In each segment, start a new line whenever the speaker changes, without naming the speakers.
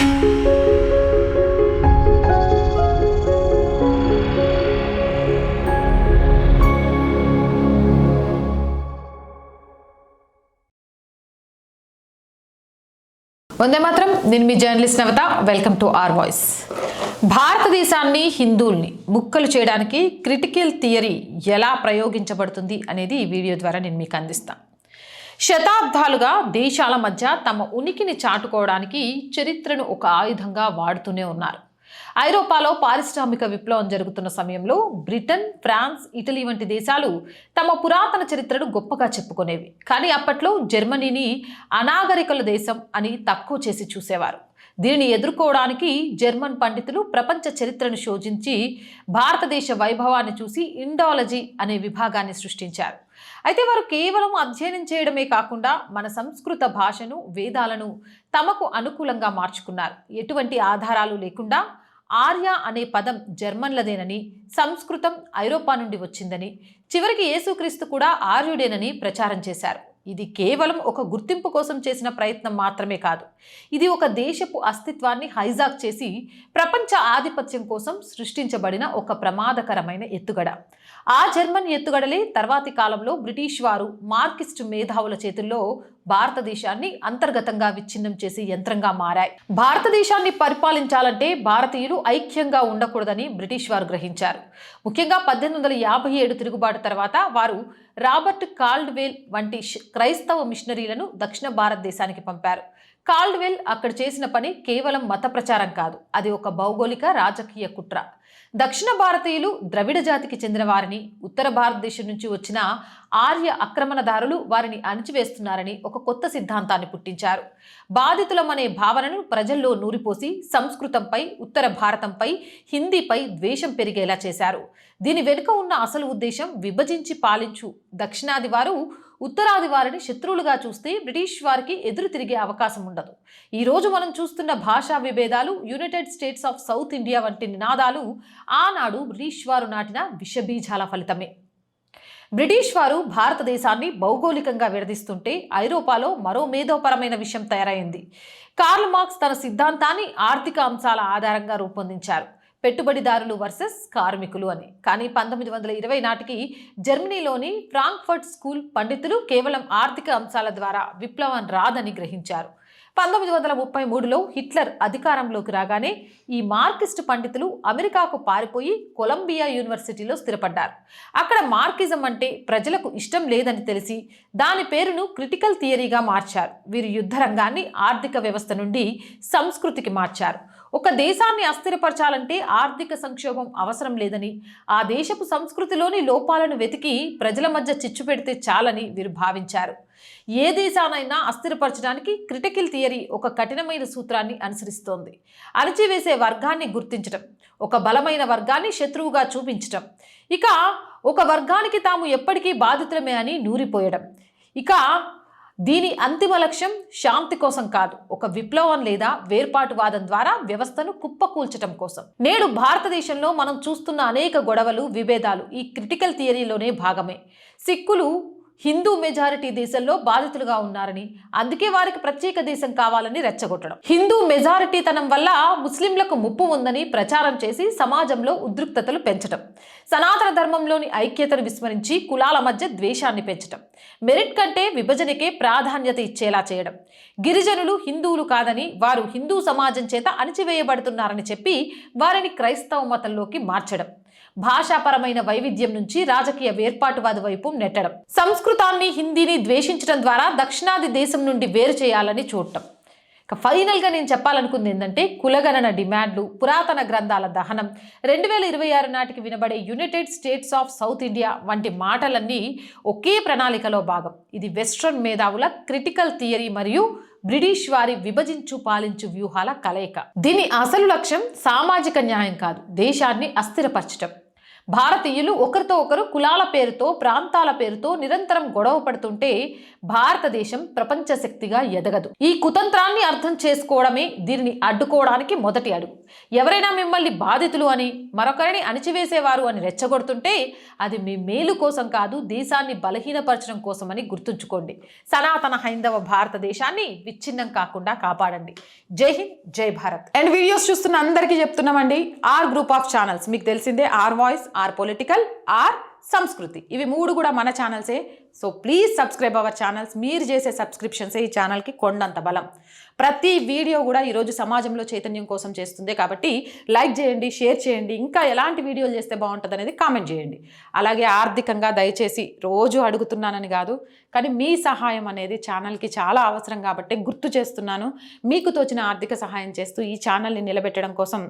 వందే మాత్రం. నేను మీ journalist Navatha. Welcome to our voice. భారతదేశాన్ని, హిందువుల్ని ముక్కలు చేయడానికి క్రిటికల్ థియరీ ఎలా ప్రయోగించబడుతుంది అనేది ఈ వీడియో ద్వారా నేను మీకు అందిస్తాను. శతాబ్దాలుగా దేశాల మధ్య తమ ఉనికిని చాటుకోవడానికి చరిత్రను ఒక ఆయుధంగా వాడుతూనే ఉన్నారు. ఐరోపాలో పారిశ్రామిక విప్లవం జరుగుతున్న సమయంలో బ్రిటన్, ఫ్రాన్స్, ఇటలీ వంటి దేశాలు తమ పురాతన చరిత్రను గొప్పగా చెప్పుకునేవి. కానీ అప్పట్లో జర్మనీని అనాగరికుల దేశం అని తక్కువ చేసి చూసేవారు. దీనిని ఎదుర్కోవడానికి జర్మన్ పండితులు ప్రపంచ చరిత్రను శోధించి భారతదేశ వైభవాన్ని చూసి ఇండాలజీ అనే విభాగాన్ని సృష్టించారు. అయితే వారు కేవలం అధ్యయనం చేయడమే కాకుండా మన సంస్కృత భాషను, వేదాలను తమకు అనుకూలంగా మార్చుకున్నారు. ఎటువంటి ఆధారాలు లేకుండా ఆర్య అనే పదం జర్మన్లదేనని, సంస్కృతం ఐరోపా నుండి వచ్చిందని, చివరికి యేసుక్రీస్తు కూడా ఆర్యుడేనని ప్రచారం చేశారు. ఇది కేవలం ఒక గుర్తింపు కోసం చేసిన ప్రయత్నం మాత్రమే కాదు. ఇది ఒక దేశపు అస్తిత్వాన్ని హైజాక్ చేసి ప్రపంచ ఆధిపత్యం కోసం సృష్టించబడిన ఒక ప్రమాదకరమైన ఎత్తుగడ. ఆ జర్మన్ ఎత్తుగడలే తర్వాతి కాలంలో బ్రిటిష్ వారు మార్కిస్టు మేధావుల చేతుల్లో భారతదేశాన్ని అంతర్గతంగా విచ్ఛిన్నం చేసి యంత్రంగా మారాయి. భారతదేశాన్ని పరిపాలించాలంటే భారతీయులు ఐక్యంగా ఉండకూడదని బ్రిటిష్ వారు గ్రహించారు. ముఖ్యంగా 1857 తిరుగుబాటు తర్వాత వారు రాబర్ట్ కాల్డ్వెల్ వంటి క్రైస్తవ మిషనరీలను దక్షిణ భారతదేశానికి పంపారు. కాల్డ్వెల్ అక్కడ చేసిన పని కేవలం మత ప్రచారం కాదు, అది ఒక భౌగోళిక రాజకీయ కుట్ర. దక్షిణ భారతీయులు ద్రవిడ జాతికి చెందిన వారిని, ఉత్తర భారతదేశం నుంచి వచ్చిన ఆర్య ఆక్రమణదారులు వారిని అణిచివేస్తున్నారని ఒక కొత్త సిద్ధాంతాన్ని పుట్టించారు. బాధితులమనే భావనను ప్రజల్లో నూరిపోసి సంస్కృతంపై, ఉత్తర భారతంపై, హిందీపై ద్వేషం పెరిగేలా చేశారు. దీని వెనుక ఉన్న అసలు ఉద్దేశం విభజించి పాలించు దక్షిణాది వారు ఉత్తరాది వారిని శత్రువులుగా చూస్తే బ్రిటిష్ వారికి ఎదురు తిరిగే అవకాశం ఉండదు. ఈరోజు మనం చూస్తున్న భాషా విభేదాలు, United States of South India వంటి నినాదాలు ఆనాడు బ్రిటిష్ వారు నాటిన విషబీజాల ఫలితమే. బ్రిటిష్ వారు భారతదేశాన్ని భౌగోళికంగా విడదీస్తుంటే ఐరోపాలో మరో మేధోపరమైన విషయం తయారైంది. కార్ల్ మార్క్స్ తన సిద్ధాంతాన్ని ఆర్థిక అంశాల ఆధారంగా రూపొందించారు. పెట్టుబడిదారులు వర్సెస్ కార్మికులు అని. కానీ 1920 నాటికి జర్మనీలోని ఫ్రాంక్ఫర్ట్ స్కూల్ పండితులు కేవలం ఆర్థిక అంశాల ద్వారా విప్లవం రాదని గ్రహించారు. 1933లో హిట్లర్ అధికారంలోకి రాగానే ఈ మార్కిస్ట్ పండితులు అమెరికాకు పారిపోయి కొలంబియా యూనివర్సిటీలో స్థిరపడ్డారు. అక్కడ మార్కిజం అంటే ప్రజలకు ఇష్టం లేదని తెలిసి దాని పేరును క్రిటికల్ థియరీగా మార్చారు. వీరు యుద్ధ రంగాన్ని ఆర్థిక వ్యవస్థ నుండి సంస్కృతికి మార్చారు. ఒక దేశాన్ని అస్థిరపరచాలంటే ఆర్థిక సంక్షోభం అవసరం లేదని, ఆ దేశపు సంస్కృతిలోని లోపాలను వెతికి ప్రజల మధ్య చిచ్చు పెడితే చాలని వీరు భావించారు. ఏ దేశానైనా అస్థిరపరచడానికి క్రిటికల్ థియరీ ఒక కఠినమైన సూత్రాన్ని అనుసరిస్తోంది. అణచివేసే వర్గాన్ని గుర్తించడం, ఒక బలమైన వర్గాన్ని శత్రువుగా చూపించడం, ఇక ఒక వర్గానికి తాము ఎప్పటికీ బాధితులమే అని నూరిపోయడం. ఇక దీని అంతిమ లక్ష్యం శాంతి కోసం కాదు, ఒక విప్లవం లేదా వేర్పాటువాదం ద్వారా వ్యవస్థను కుప్పకూల్చడం కోసం. నేడు భారతదేశంలో మనం చూస్తున్న అనేక గొడవలు, విభేదాలు ఈ క్రిటికల్ థియరీలోనే భాగమే. సిక్కులు హిందూ మెజారిటీ దేశంలో బాధితులుగా ఉన్నారని, అందుకే వారికి ప్రత్యేక దేశం కావాలని రెచ్చగొట్టడం, హిందూ మెజారిటీతనం వల్ల ముస్లింలకు ముప్పు ఉందని ప్రచారం చేసి సమాజంలో ఉద్రిక్తతలు పెంచడం, సనాతన ధర్మంలోని ఐక్యతను విస్మరించి కులాల మధ్య ద్వేషాన్ని పెంచడం, మెరిట్ కంటే విభజనకే ప్రాధాన్యత ఇచ్చేలా చేయడం, గిరిజనులు హిందువులు కాదని వారు హిందూ సమాజం చేత అణచివేయబడుతున్నారని చెప్పి వారిని క్రైస్తవ మతంలోకి మార్చడం, భాషాపరమైన వైవిధ్యం నుంచి రాజకీయ వేర్పాటువాద వైపు నెట్టడం, సంస్కృతాన్ని, హిందీని ద్వేషించడం ద్వారా దక్షిణాది దేశం నుండి వేరు చేయాలని చూడటం. ఫైనల్గా నేను చెప్పాలనుకుంది ఏంటంటే కులగణన డిమాండ్లు, పురాతన గ్రంథాల దహనం, 2026 నాటికి వినబడే United States of South India వంటి మాటలన్నీ ఒకే ప్రణాళికలో భాగం. ఇది వెస్ట్రన్ మేధావుల క్రిటికల్ థియరీ మరియు బ్రిటిష్ వారి విభజించు పాలించు వ్యూహాల కలయిక. దీని అసలు లక్ష్యం సామాజిక న్యాయం కాదు, దేశాన్ని అస్థిరపరచడం. భారతీయులు ఒకరితో ఒకరు కులాల పేరుతో ప్రాంతాల పేరుతో నిరంతరం గొడవ పడుతుంటే భారతదేశం ప్రపంచ శక్తిగా ఎదగదు. ఈ కుతంత్రాన్ని అర్థం చేసుకోవడమే దీనిని అడ్డుకోవడానికి మొదటి అడుగు. ఎవరైనా మిమ్మల్ని బాధితులు అని మరొకరిని అణిచివేసేవారు అని రెచ్చగొడుతుంటే అది మీ మేలు కోసం కాదు, దేశాన్ని బలహీనపరచడం కోసమని గుర్తుంచుకోండి. సనాతన హైందవ భారతదేశాన్ని విచ్ఛిన్నం కాకుండా కాపాడండి. జై హింద్, జై భారత్. అండ్ వీడియోస్ చూస్తున్న అందరికీ చెప్తున్నామండి, ఆర్ గ్రూప్ ఆఫ్ ఛానల్స్ మీకు తెలిసిందే, our voice, our political, our Sanskriti, ఇవి 3 కూడా మన ఛానల్సే. So please subscribe our channels. మీరు చేసే సబ్స్క్రిప్షన్సే ఈ ఛానల్కి కొండంత బలం. ప్రతి వీడియో కూడా ఈరోజు సమాజంలో చైతన్యం కోసం చేస్తుంది కాబట్టి లైక్ చేయండి, షేర్ చేయండి. ఇంకా ఎలాంటి వీడియోలు చేస్తే బాగుంటుంది అనేది కామెంట్ చేయండి. అలాగే ఆర్థికంగా దయచేసి రోజు అడుగుతున్నానని కాదు, కానీ మీ సహాయం అనేది ఛానల్కి చాలా అవసరం కాబట్టి గుర్తు చేస్తున్నాను. మీకు తోచిన ఆర్థిక సహాయం చేస్తూ ఈ ఛానల్ని నిలబెట్టడం కోసం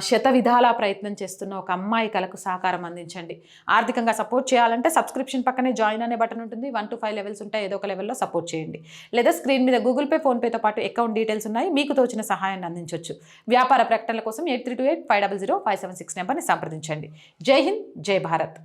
శత విధాలా ప్రయత్నం చేస్తున్న ఒక అమ్మాయి కలకు సహకారం అందించండి. ఆర్థికంగా సపోర్ట్ చేయాలంటే సబ్స్క్రిప్షన్ పక్కనే జాయిన్ అనే బటన్ ఉంటుంది. 1 to 5 లెవెల్స్ ఉంటాయి. ఏదో ఒక లెవెల్లో సపోర్ట్ చేయండి. లేదా స్క్రీన్ మీద గూగుల్ పే, ఫోన్పేతో పాటు అకౌంట్ డీటెయిల్స్ ఉన్నాయి. మీకు తోచిన సహాయాన్ని అందించవచ్చు. వ్యాపార ప్రకటనల కోసం 8328500576 నెంబర్ని సంప్రదించండి. జై హింద్, జై భారత్.